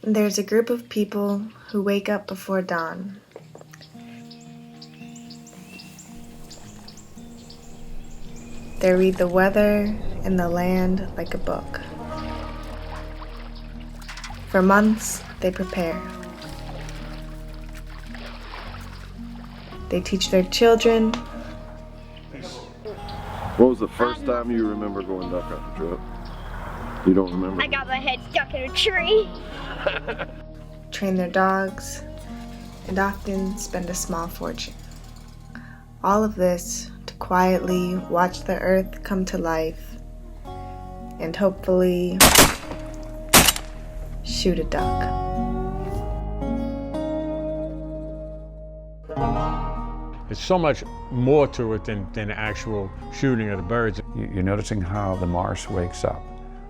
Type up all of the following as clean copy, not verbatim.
There's a group of people who wake up before dawn. They read the weather and the land like a book. For months, they prepare. They teach their children. What was the first time you remember going duck hunting, Trip? You don't remember? I got my head stuck in a tree. Train their dogs, and often spend a small fortune. All of this to quietly watch the earth come to life and hopefully shoot a duck. There's so much more to it than the actual shooting of the birds. You're noticing how the marsh wakes up,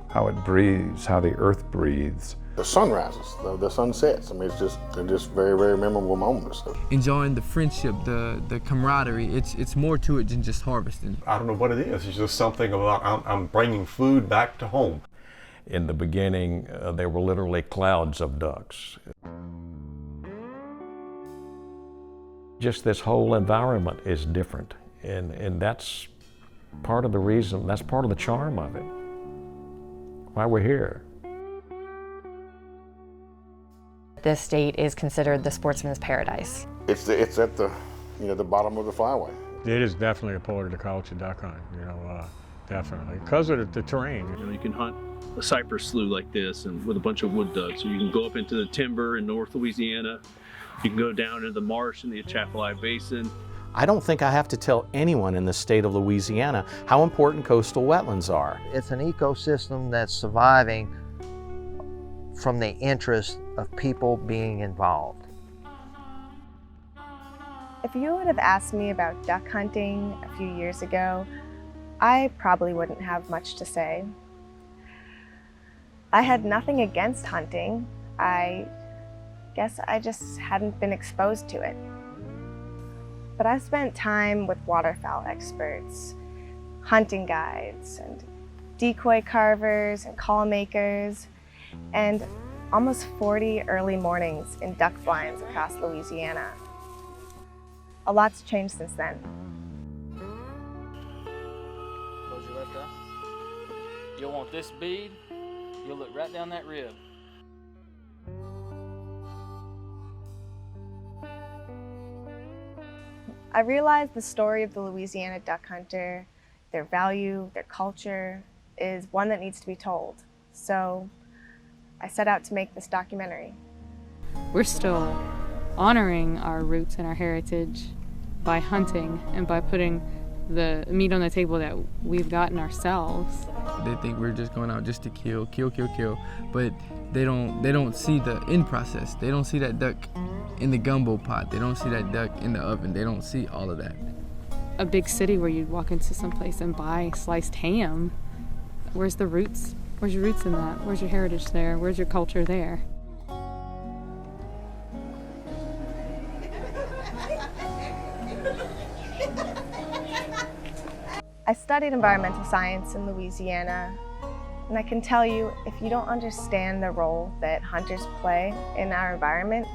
how it breathes, how the earth breathes. The sun rises, the sun sets. I mean, they're just very, very memorable moments. Enjoying the friendship, the camaraderie. It's more to it than just harvesting. I don't know what it is. It's just something about I'm bringing food back to home. In the beginning, there were literally clouds of ducks. Just this whole environment is different, and that's part of the reason, that's part of the charm of it, why we're here. This state is considered the sportsman's paradise. It's at the the bottom of the flyway. It is definitely a part of the culture, duck hunting, definitely. Because of the terrain. You can hunt a cypress slough like this and with a bunch of wood ducks. So you can go up into the timber in North Louisiana. You can go down into the marsh in the Atchafalaya Basin. I don't think I have to tell anyone in the state of Louisiana how important coastal wetlands are. It's an ecosystem that's surviving from the interest of people being involved. If you would have asked me about duck hunting a few years ago, I probably wouldn't have much to say. I had nothing against hunting. I guess I just hadn't been exposed to it. But I've spent time with waterfowl experts, hunting guides, and decoy carvers and call makers, and almost 40 early mornings in duck blinds across Louisiana. A lot's changed since then. Close your left eye. You'll want this bead. You'll look right down that rib. I realized the story of the Louisiana duck hunter, their value, their culture, is one that needs to be told. So I set out to make this documentary. We're still honoring our roots and our heritage by hunting and by putting the meat on the table that we've gotten ourselves. They think we're just going out just to kill, but they don't see the end process. They don't see that duck in the gumbo pot. They don't see that duck in the oven. They don't see all of that. A big city where you'd walk into some place and buy sliced ham. Where's the roots? Where's your roots in that? Where's your heritage there? Where's your culture there? I studied environmental science in Louisiana, and I can tell you, if you don't understand the role that hunters play in our environment,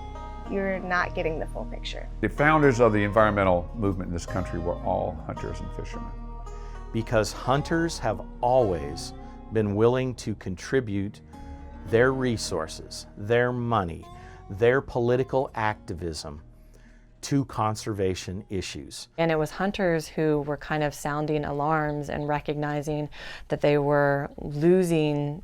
you're not getting the full picture. The founders of the environmental movement in this country were all hunters and fishermen. Because hunters have always been willing to contribute their resources, their money, their political activism to conservation issues. And it was hunters who were kind of sounding alarms and recognizing that they were losing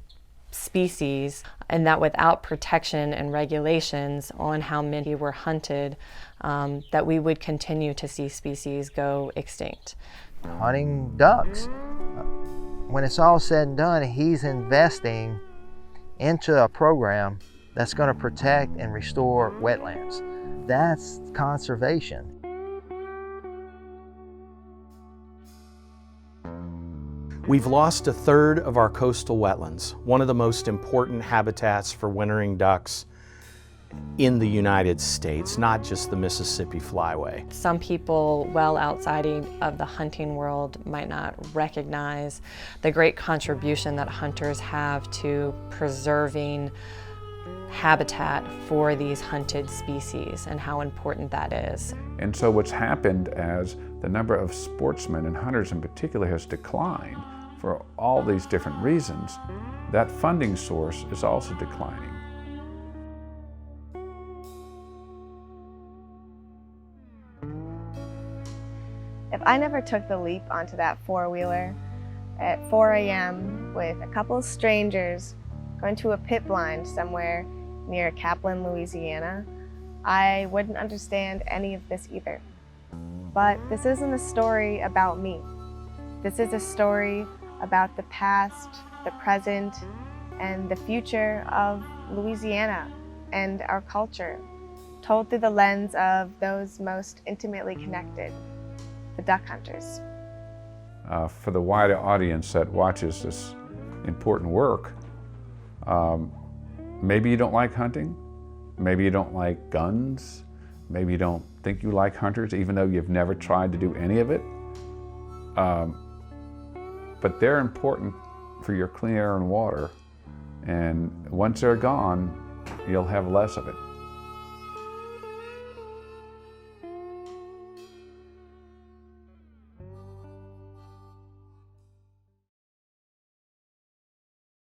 species, and that without protection and regulations on how many were hunted, that we would continue to see species go extinct. Hunting ducks, when it's all said and done, he's investing into a program that's going to protect and restore wetlands. That's conservation. We've lost a third of our coastal wetlands, one of the most important habitats for wintering ducks in the United States, not just the Mississippi Flyway. Some people well outside of the hunting world might not recognize the great contribution that hunters have to preserving habitat for these hunted species and how important that is. And so what's happened as the number of sportsmen and hunters in particular has declined for all these different reasons, that funding source is also declining. If I never took the leap onto that four-wheeler at 4 a.m. with a couple of strangers going to a pit blind somewhere near Kaplan, Louisiana, I wouldn't understand any of this either. But this isn't a story about me. This is a story about the past, the present, and the future of Louisiana and our culture, told through the lens of those most intimately connected, the duck hunters. For the wider audience that watches this important work, maybe you don't like hunting, maybe you don't like guns, maybe you don't think you like hunters even though you've never tried to do any of it. But they're important for your clean air and water, and once they're gone, you'll have less of it.